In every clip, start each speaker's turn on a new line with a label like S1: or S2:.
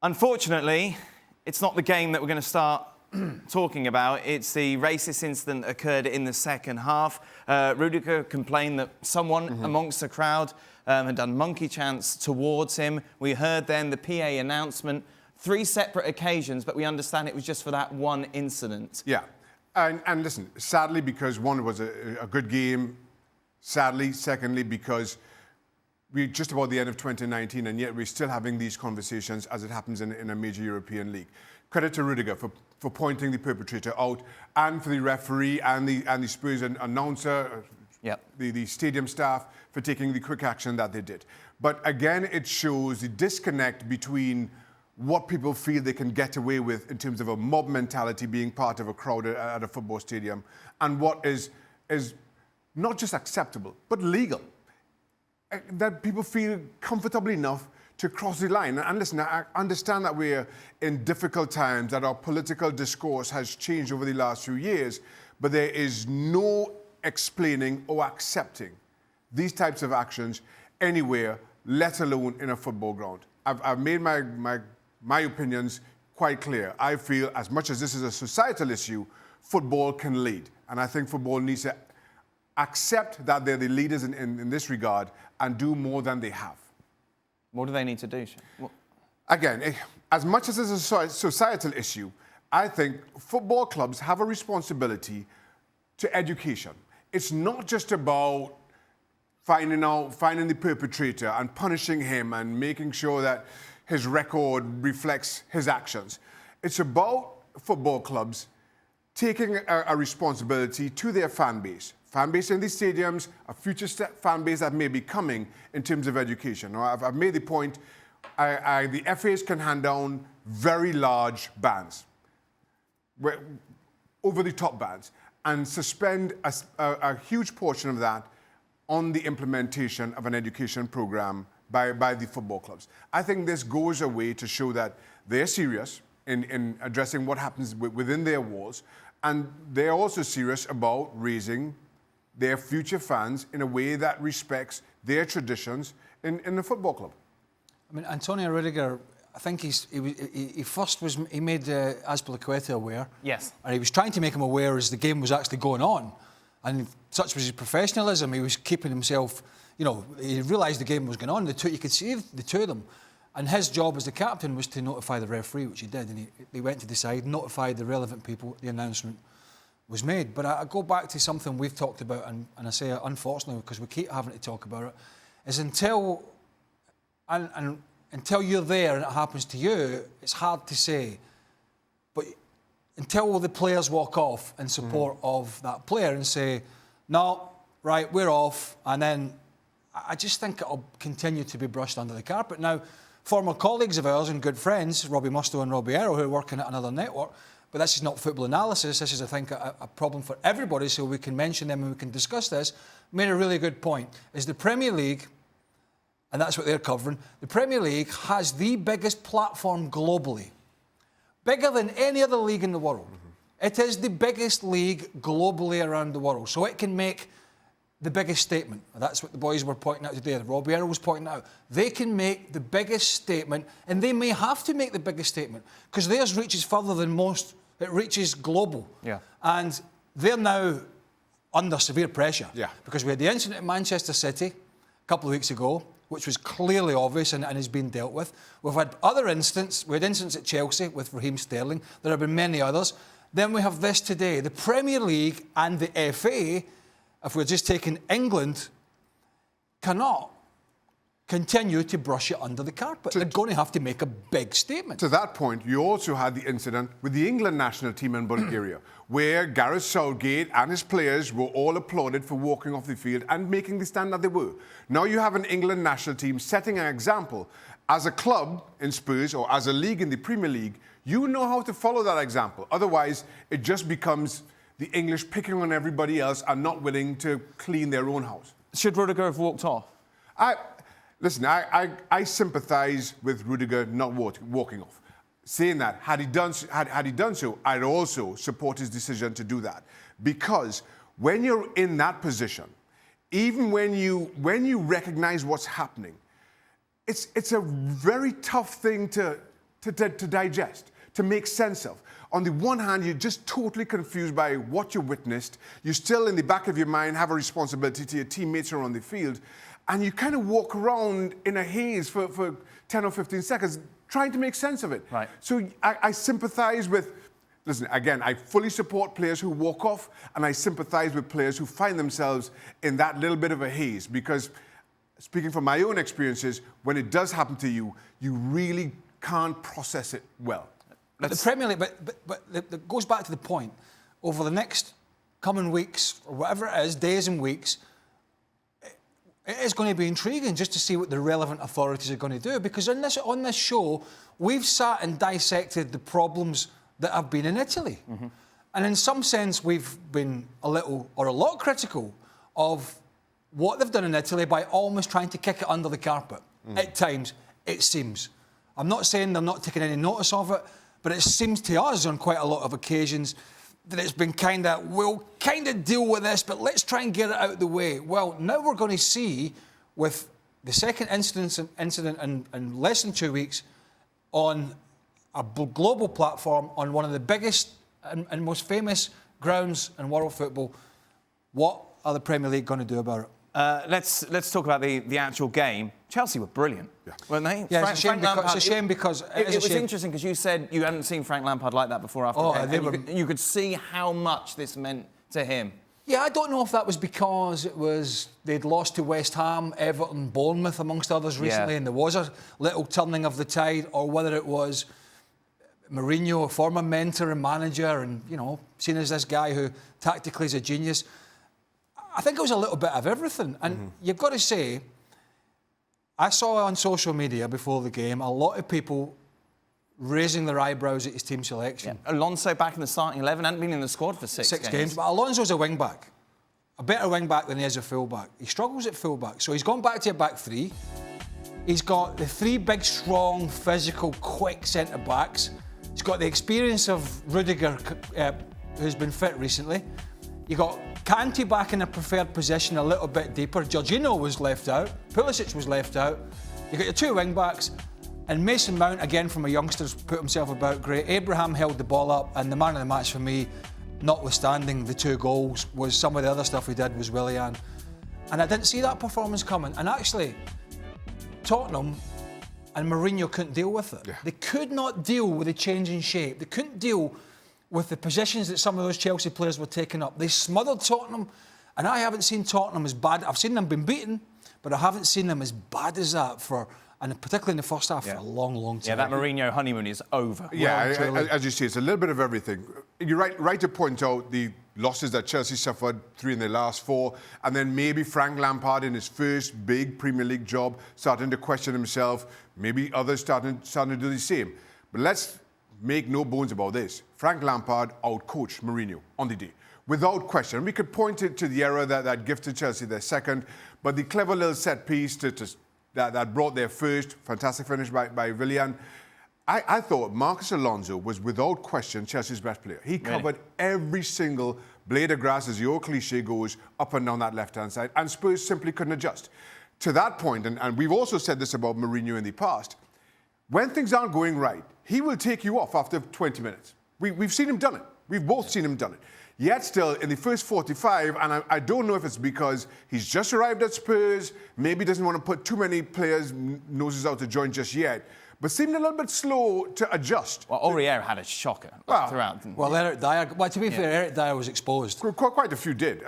S1: Unfortunately, it's not the game that we're going to start talking about. It's the racist incident that occurred in the second half. Rudiger complained that someone amongst the crowd had done monkey chants towards him. We heard then the PA announcement, 3 separate occasions, but we understand it was just for that one incident.
S2: Yeah, and listen, sadly, because one, it was a good game, sadly, secondly, because we're just about the end of 2019, and yet we're still having these conversations as it happens in a major European league. Credit to Rudiger for pointing the perpetrator out, and for the referee and the Spurs announcer, the stadium staff, for taking the quick action that they did. But again, it shows the disconnect between what people feel they can get away with in terms of a mob mentality being part of a crowd at a football stadium, and what is not just acceptable, but legal. That people feel comfortable enough to cross the line. And listen, I understand that we're in difficult times, that our political discourse has changed over the last few years, but there is no explaining or accepting these types of actions anywhere, let alone in a football ground. I've made my opinions quite clear. I feel as much as this is a societal issue, football can lead. And I think football needs to accept that they're the leaders in this regard and do more than they have.
S1: What do they need to do?
S2: Again, as much as it's a societal issue, I think football clubs have a responsibility to education. It's not just about finding the perpetrator and punishing him and making sure that his record reflects his actions. It's about football clubs taking a responsibility to their fan base in the stadiums, a future fan base that may be coming in terms of education. Now, I've made the point, the FAs can hand down very large bans, over-the-top bans, and suspend a huge portion of that on the implementation of an education program by the football clubs. I think this goes a way to show that they're serious in addressing what happens within their walls, and they're also serious about raising their future fans in a way that respects their traditions in the football club.
S3: I mean, Antonio Rudiger, I think he made Azpilicueta aware.
S1: Yes.
S3: And he was trying to make him aware as the game was actually going on. And such was his professionalism, he was keeping himself, you know, he realised the game was going on. You could see the two of them. And his job as the captain was to notify the referee, which he did. And he went to the side, notified the relevant people, the announcement was made. But I go back to something we've talked about, and I say unfortunately because we keep having to talk about it, is until you're there and it happens to you, it's hard to say. But until the players walk off in support of that player and say, no, right, we're off, and then I just think it'll continue to be brushed under the carpet. Now, former colleagues of ours and good friends, Robbie Mustoe and Robbie Arrow, who are working at another network, but this is not football analysis, this is, I think, a problem for everybody, so we can mention them and we can discuss this, made a really good point, is the Premier League, and that's what they're covering, the Premier League has the biggest platform globally, bigger than any other league in the world. It is the biggest league globally around the world, so it can make the biggest statement. That's what the boys were pointing out today, Robbie Arrow was pointing out. They can make the biggest statement, and they may have to make the biggest statement, because theirs reaches further than most. It reaches global.
S1: Yeah.
S3: And they're now under severe pressure.
S2: Yeah.
S3: Because we had the incident in Manchester City a couple of weeks ago, which was clearly obvious and is being dealt with. We've had other incidents. We had incidents at Chelsea with Raheem Sterling. There have been many others. Then we have this today. The Premier League and the FA, if we're just taking England, cannot continue to brush it under the carpet. They're going to have to make a big statement.
S2: To that point, you also had the incident with the England national team in Bulgaria, where Gareth Southgate and his players were all applauded for walking off the field and making the stand that they were. Now you have an England national team setting an example. As a club in Spurs or as a league in the Premier League, you know how to follow that example. Otherwise, it just becomes the English picking on everybody else and not willing to clean their own house.
S1: Should Rudiger have walked off?
S2: Listen, I sympathise with Rudiger not walking off. Saying that, had he done so, I'd also support his decision to do that. Because when you're in that position, even when you recognise what's happening, it's a very tough thing to to digest, to make sense of. On the one hand, you're just totally confused by what you witnessed. You still, in the back of your mind, have a responsibility to your teammates who are on the field. And you kind of walk around in a haze for 10 or 15 seconds, trying to make sense of it.
S1: Right.
S2: So I sympathize with, listen, again, I fully support players who walk off, and I sympathize with players who find themselves in that little bit of a haze, because speaking from my own experiences, when it does happen to you, you really can't process it well.
S3: But the Premier League, but it goes back to the point, over the next coming weeks, or whatever it is, days and weeks, it is going to be intriguing just to see what the relevant authorities are going to do, because on this show, we've sat and dissected the problems that have been in Italy. Mm-hmm. And in some sense, we've been a lot critical of what they've done in Italy by almost trying to kick it under the carpet. At times, it seems. I'm not saying they're not taking any notice of it, but it seems to us on quite a lot of occasions that it's been we'll kind of deal with this, but let's try and get it out of the way. Well, now we're going to see, with the second incident in less than 2 weeks, on a global platform, on one of the biggest and most famous grounds in world football, what are the Premier League going to do about it?
S1: Let's talk about the actual game. Chelsea were brilliant, weren't they?
S3: Yeah, it's a shame because
S1: it was interesting because you said you hadn't seen Frank Lampard like that before after the game. You could see how much this meant to him.
S3: Yeah, I don't know if that was because they'd lost to West Ham, Everton, Bournemouth, amongst others recently, and there was a little turning of the tide, or whether it was Mourinho, a former mentor and manager, and seen as this guy who tactically is a genius. I think it was a little bit of everything. And you've got to say, I saw on social media before the game a lot of people raising their eyebrows at his team selection.
S1: Yeah. Alonso back in the starting 11, hadn't been in the squad for six games.
S3: But Alonso's a wing-back. A better wing-back than he is a full-back. He struggles at full-back. So he's gone back to a back three. He's got the three big, strong, physical, quick centre-backs. He's got the experience of Rudiger, who's been fit recently. You got Kanté back in a preferred position a little bit deeper. Jorginho was left out. Pulisic was left out. You got your two wing-backs. And Mason Mount, again from a youngster's, put himself about great. Abraham held the ball up, and the man of the match for me, notwithstanding the 2 goals, was some of the other stuff he did was Willian. And I didn't see that performance coming. And actually, Tottenham and Mourinho couldn't deal with it. Yeah. They could not deal with the change in shape. They couldn't deal with the positions that some of those Chelsea players were taking up. They smothered Tottenham, and I haven't seen Tottenham as bad. I've seen them been beaten, but I haven't seen them as bad as that and particularly in the first half, for a long, long time.
S1: Yeah, that Mourinho honeymoon is over.
S2: Yeah, as you see, it's a little bit of everything. You're right to point out the losses that Chelsea suffered, 3 in their last 4, and then maybe Frank Lampard in his first big Premier League job starting to question himself, maybe others starting to do the same. But let's make no bones about this. Frank Lampard outcoached Mourinho on the day, without question. We could point to the error that gifted Chelsea their second, but the clever little set piece that brought their first fantastic finish by Willian. I thought Marcus Alonso was without question Chelsea's best player. He covered every single blade of grass, as the old cliche goes, up and down that left-hand side, and Spurs simply couldn't adjust. To that point, and we've also said this about Mourinho in the past, when things aren't going right, he will take you off after 20 minutes. We've seen him done it. We've both seen him done it. Yet still, in the first 45, and I don't know if it's because he's just arrived at Spurs, maybe doesn't want to put too many players' noses out to join just yet, but seemed a little bit slow to adjust.
S1: Well, Aurier had a shocker throughout.
S3: Well, Eric Dyer, to be fair, Eric Dyer was exposed.
S2: Quite a few did.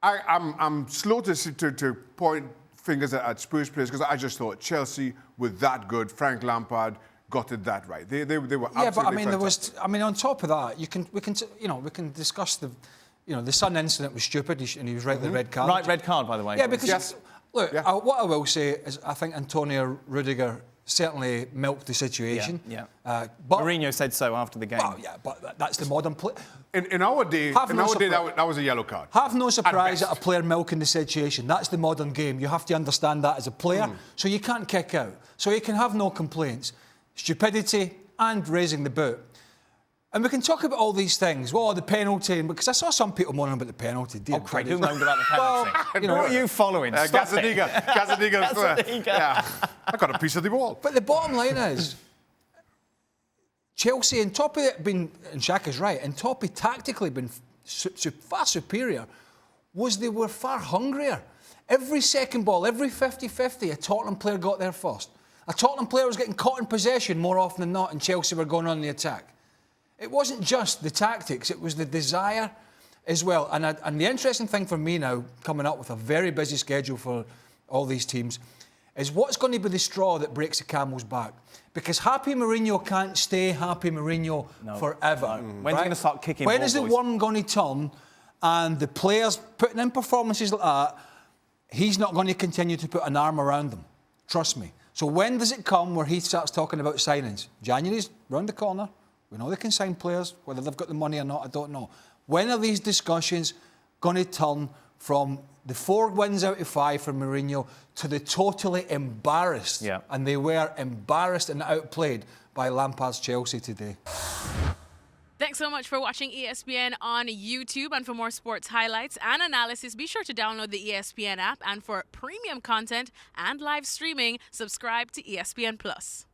S2: I'm slow to point fingers at Spurs players because I just thought Chelsea were that good. Frank Lampard got it that right. They were absolutely fantastic.
S3: On top of that, we can discuss the Son incident was stupid, and he was right. The red card.
S1: Right, red card, by the way.
S3: Yeah, because what I will say is, I think Antonio Rudiger certainly milked the situation.
S1: Yeah. But Mourinho said so after the game.
S3: Well, yeah, but that's the modern play.
S2: In our day, that was a yellow card.
S3: Have no surprise at a player milking the situation. That's the modern game. You have to understand that as a player. So you can't kick out. So you can have no complaints. Stupidity and raising the boot. And we can talk about all these things. Well, the penalty, because I saw some people moaning about the penalty.
S1: Oh, Craig, who moaned about the penalty?
S3: Well, you know,
S1: what are you following? Stop it.
S2: Gazzaniga. Yeah, I got a piece of the wall.
S3: But the bottom line is, Chelsea, and Toppy been, and Shaka's right, and Toppy tactically been far superior, was they were far hungrier. Every second ball, every 50-50, a Tottenham player got there first. A Tottenham player was getting caught in possession more often than not, and Chelsea were going on the attack. It wasn't just the tactics, it was the desire as well. And the interesting thing for me now, coming up with a very busy schedule for all these teams, is what's going to be the straw that breaks the camel's back. Because happy Mourinho can't stay happy Mourinho forever.
S1: No. When's he going to start kicking
S3: When
S1: ball,
S3: is the
S1: boys?
S3: worm going to turn and the players putting in performances like that, he's not going to continue to put an arm around them. Trust me. So when does it come where he starts talking about signings? January's round the corner. We know they can sign players. Whether they've got the money or not, I don't know. When are these discussions going to turn from the 4 wins out of 5 for Mourinho to the totally embarrassed?
S1: Yeah.
S3: And they were embarrassed and outplayed by Lampard's Chelsea today.
S4: Thanks so much for watching ESPN on YouTube. And for more sports highlights and analysis, be sure to download the ESPN app. And for premium content and live streaming, subscribe to ESPN+.